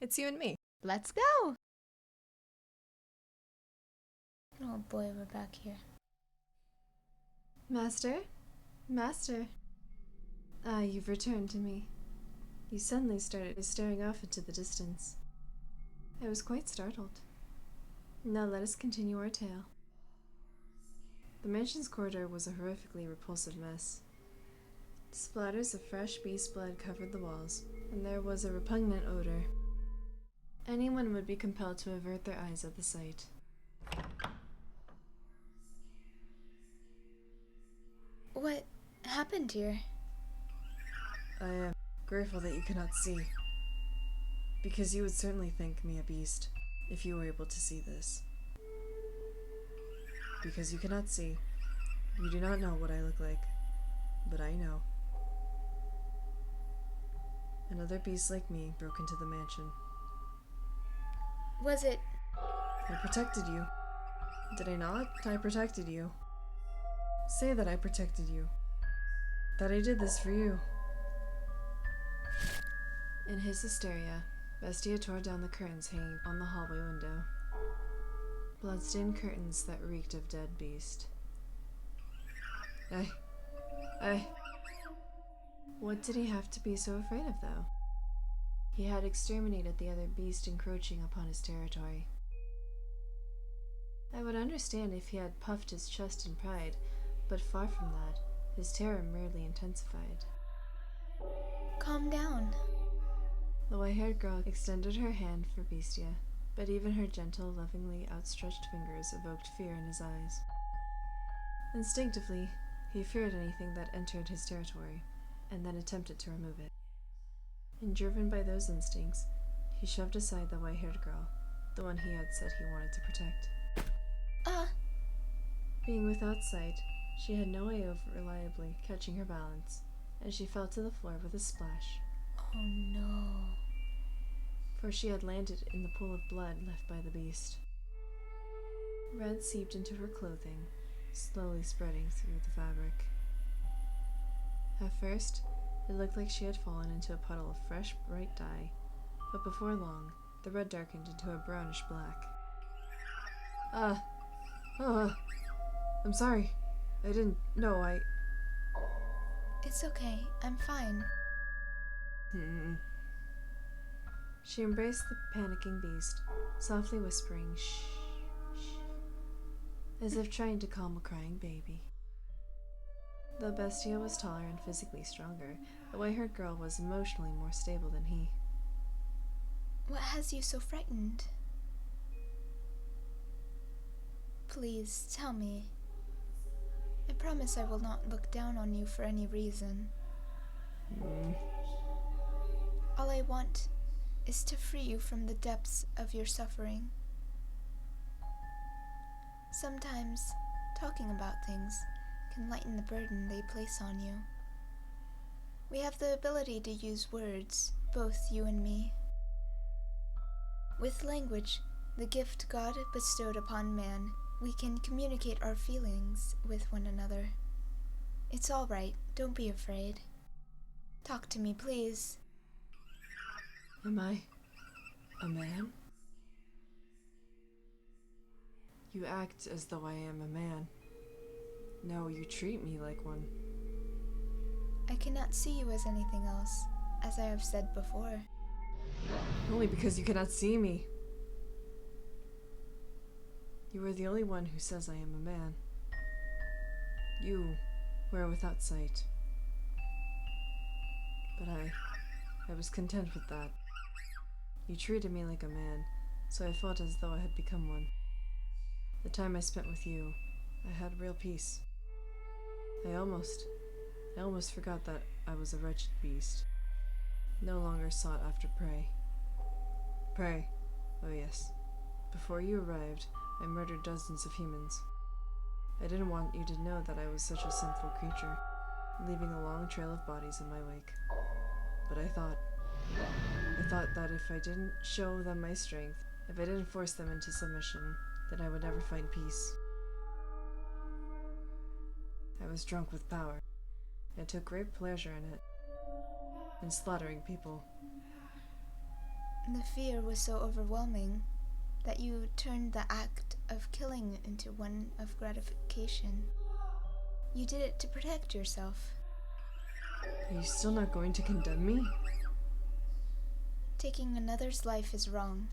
It's you and me. Let's go! Oh boy, we're back here. Master? Master? Ah, you've returned to me. You suddenly started staring off into the distance. I was quite startled. Now let us continue our tale. The mansion's corridor was a horrifically repulsive mess. Splatters of fresh beast blood covered the walls, and there was a repugnant odor. Anyone would be compelled to avert their eyes at the sight. What happened here? I am grateful that you cannot see, because you would certainly think me a beast if you were able to see this. Because you cannot see, you do not know what I look like, but I know. Another beast like me broke into the mansion. Was it... I protected you. Did I not? I protected you. Say that I protected you. That I did this for you. In his hysteria, Bestia tore down the curtains hanging on the hallway window. Bloodstained curtains that reeked of dead beast. What did he have to be so afraid of, though? He had exterminated the other beast encroaching upon his territory. I would understand if he had puffed his chest in pride, but far from that, his terror merely intensified. Calm down. The white-haired girl extended her hand for Bestia, but even her gentle, lovingly outstretched fingers evoked fear in his eyes. Instinctively, he feared anything that entered his territory, and then attempted to remove it. And driven by those instincts, he shoved aside the white-haired girl, the one he had said he wanted to protect. Being without sight, she had no way of reliably catching her balance, and she fell to the floor with a splash. Oh no. For she had landed in the pool of blood left by the beast. Red seeped into her clothing, slowly spreading through the fabric. At first, it looked like she had fallen into a puddle of fresh, bright dye, but before long, the red darkened into a brownish black. I'm sorry. I didn't know. It's okay, I'm fine. She embraced the panicking beast, softly whispering, shh, shh, as if trying to calm a crying baby. Though Bestia was taller and physically stronger, the white-haired girl was emotionally more stable than he. What has you so frightened? Please, tell me. I promise I will not look down on you for any reason. All I want is to free you from the depths of your suffering. Sometimes, talking about things can lighten the burden they place on you. We have the ability to use words, both you and me. With language, the gift God bestowed upon man, we can communicate our feelings with one another. It's all right, don't be afraid. Talk to me, please. Am I a man? You act as though I am a man. No, you treat me like one. I cannot see you as anything else, as I have said before. Only because you cannot see me. You are the only one who says I am a man. You were without sight. But I was content with that. You treated me like a man, so I felt as though I had become one. The time I spent with you, I had real peace. I almost forgot that I was a wretched beast. No longer sought after prey. Prey, oh yes. Before you arrived, I murdered dozens of humans. I didn't want you to know that I was such a sinful creature, leaving a long trail of bodies in my wake. But I thought that if I didn't show them my strength, if I didn't force them into submission, then I would never find peace. I was drunk with power. I took great pleasure in it, in slaughtering people. The fear was so overwhelming that you turned the act of killing into one of gratification. You did it to protect yourself. Are you still not going to condemn me? Taking another's life is wrong.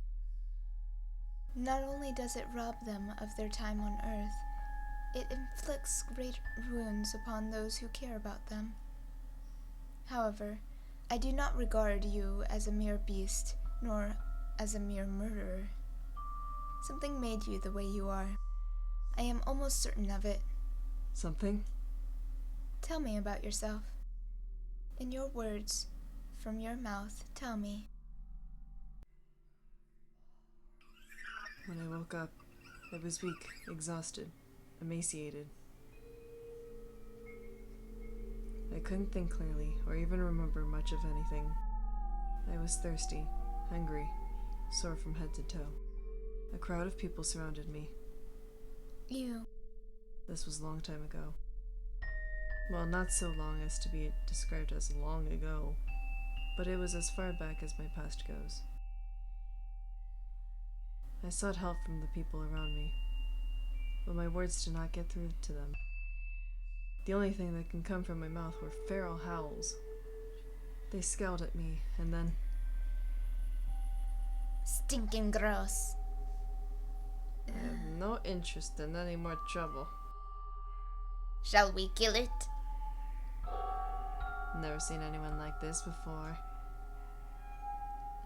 Not only does it rob them of their time on Earth, it inflicts great ruins upon those who care about them. However, I do not regard you as a mere beast, nor as a mere murderer. Something made you the way you are. I am almost certain of it. Something? Tell me about yourself. In your words, from your mouth, tell me. When I woke up, I was weak, exhausted, emaciated. I couldn't think clearly or even remember much of anything. I was thirsty, hungry, sore from head to toe. A crowd of people surrounded me. You. This was a long time ago. Well, not so long as to be described as long ago, but it was as far back as my past goes. I sought help from the people around me, but my words did not get through to them. The only thing that can come from my mouth were feral howls. They scowled at me, and then... Stinking gross. I have no interest in any more trouble. Shall we kill it? Never seen anyone like this before.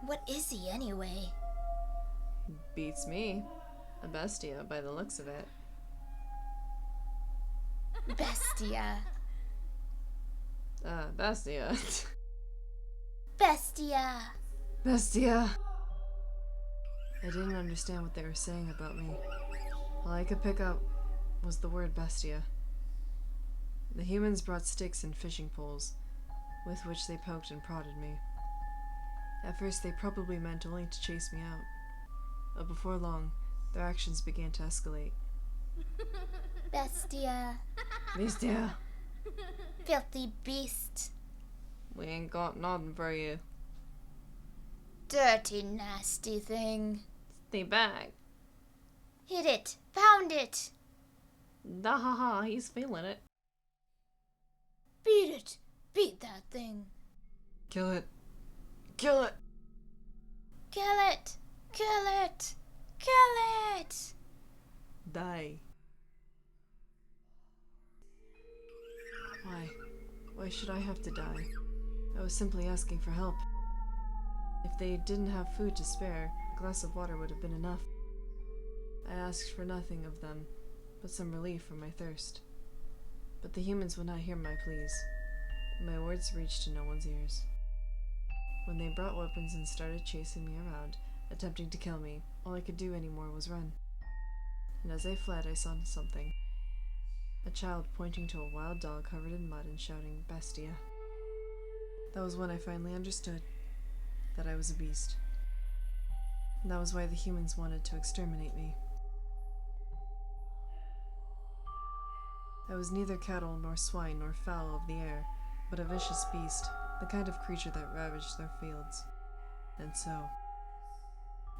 What is he anyway? Beats me. A Bestia, by the looks of it. Bestia. Bestia. Bestia. Bestia! I didn't understand what they were saying about me. All I could pick up was the word Bestia. The humans brought sticks and fishing poles, with which they poked and prodded me. At first they probably meant only to chase me out, but before long, their actions began to escalate. Bestia. Bestia! Filthy beast. We ain't got nothing for you. Dirty, nasty thing. Stay back. Hit it. Pound it. Da ha ha, he's feeling it. Beat it. Beat that thing. Kill it. Kill it! Kill it. Kill it. Kill it. Die. Why? Why should I have to die? I was simply asking for help. If they didn't have food to spare, a glass of water would have been enough. I asked for nothing of them, but some relief from my thirst. But the humans would not hear my pleas. My words reached to no one's ears. When they brought weapons and started chasing me around, attempting to kill me, all I could do anymore was run. And as I fled, I saw something. A child pointing to a wild dog covered in mud and shouting, "Bestia." That was when I finally understood that I was a beast. And that was why the humans wanted to exterminate me. I was neither cattle nor swine nor fowl of the air, but a vicious beast, the kind of creature that ravaged their fields. And so...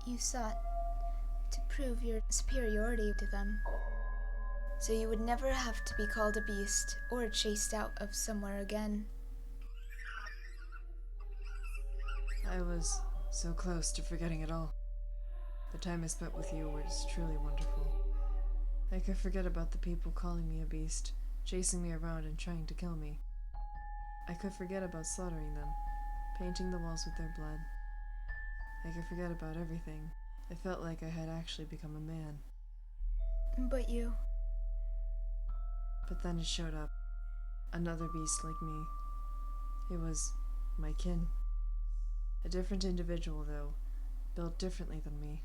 You sought to prove your superiority to them, so you would never have to be called a beast or chased out of somewhere again. I was so close to forgetting it all. The time I spent with you was truly wonderful. I could forget about the people calling me a beast, chasing me around and trying to kill me. I could forget about slaughtering them, painting the walls with their blood. I could forget about everything. I felt like I had actually become a man. But you... But then it showed up. Another beast like me. It was my kin. A different individual, though, built differently than me.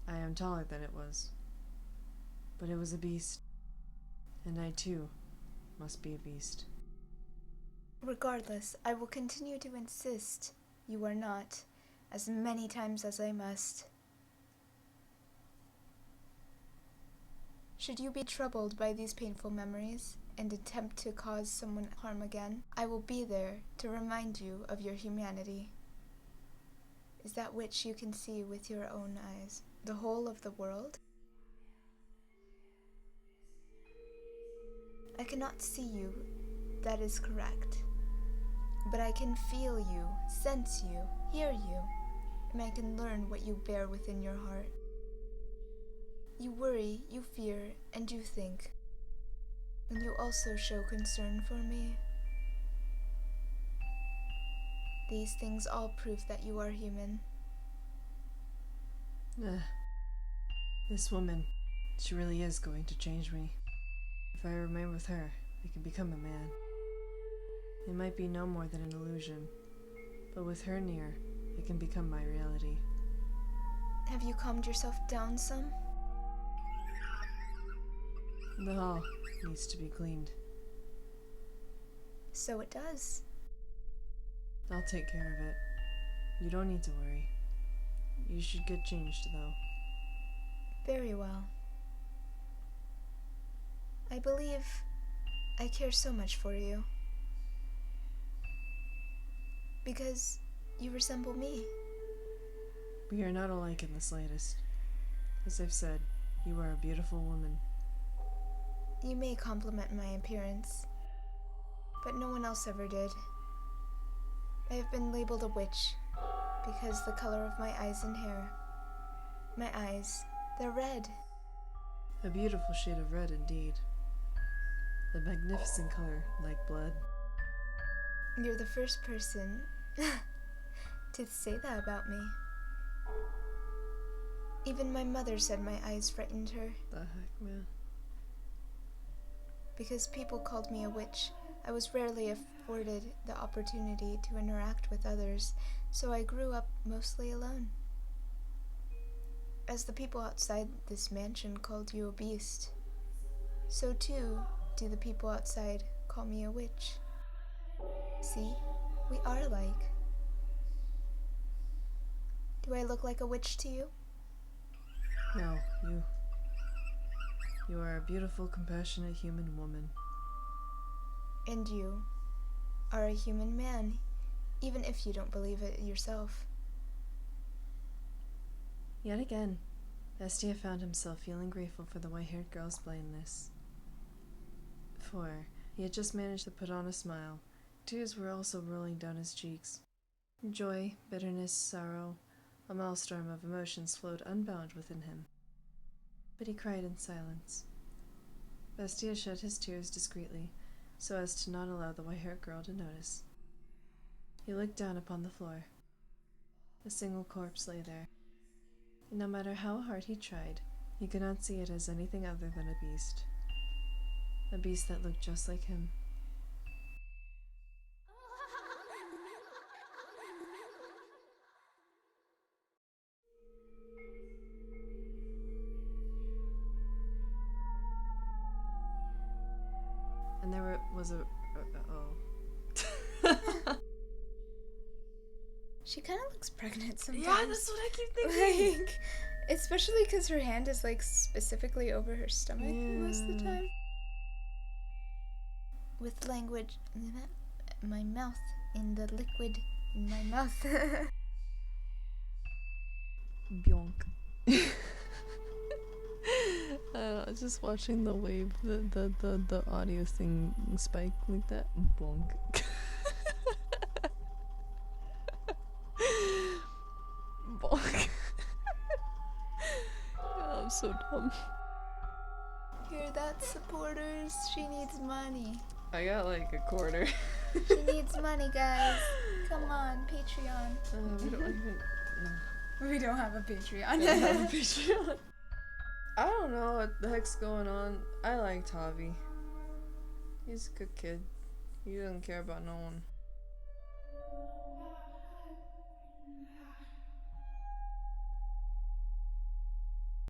I am taller than it was. But it was a beast. And I, too, must be a beast. Regardless, I will continue to insist you are not, as many times as I must. Should you be troubled by these painful memories and attempt to cause someone harm again, I will be there to remind you of your humanity. Is that which you can see with your own eyes, the whole of the world? I cannot see you, that is correct. But I can feel you, sense you, hear you, and I can learn what you bear within your heart. You worry, you fear, and you think. And you also show concern for me. These things all prove that you are human. This woman, she really is going to change me. If I remain with her, I can become a man. It might be no more than an illusion, but with her near, it can become my reality. Have you calmed yourself down some? The hall needs to be cleaned. So it does. I'll take care of it. You don't need to worry. You should get changed, though. Very well. I believe I care so much for you. Because you resemble me. We are not alike in the slightest. As I've said, you are a beautiful woman. You may compliment my appearance, but no one else ever did. I have been labeled a witch because the color of my eyes and hair. My eyes, they're red. A beautiful shade of red indeed. A magnificent color like blood. You're the first person to say that about me. Even my mother said my eyes frightened her. The heck, man? Because people called me a witch, I was rarely afforded the opportunity to interact with others, so I grew up mostly alone. As the people outside this mansion called you a beast, so too do the people outside call me a witch. See, we are alike. Do I look like a witch to you? No, you are a beautiful, compassionate human woman. And you are a human man, even if you don't believe it yourself. Yet again, Bestia found himself feeling grateful for the white-haired girl's blindness. For he had just managed to put on a smile. Tears were also rolling down his cheeks. Joy, bitterness, sorrow, a maelstrom of emotions flowed unbound within him. But he cried in silence. Bestia shed his tears discreetly, so as to not allow the white-haired girl to notice. He looked down upon the floor. A single corpse lay there, and no matter how hard he tried, he could not see it as anything other than a beast. A beast that looked just like him. And there was a... She kind of looks pregnant sometimes. Yeah, that's what I keep thinking. Like, especially because her hand is like specifically over her stomach most of the time. With language, my mouth in the liquid in my mouth. Bionk. I don't know, just watching the wave, the audio thing spike like that. Bonk. Bonk. Oh, I'm so dumb. Hear that, supporters? She needs money. I got like a quarter. She needs money, guys. Come on, Patreon. We don't even... No. We don't have a Patreon. I don't have a Patreon. I don't know what the heck's going on. I like Tavi. He's a good kid. He doesn't care about no one.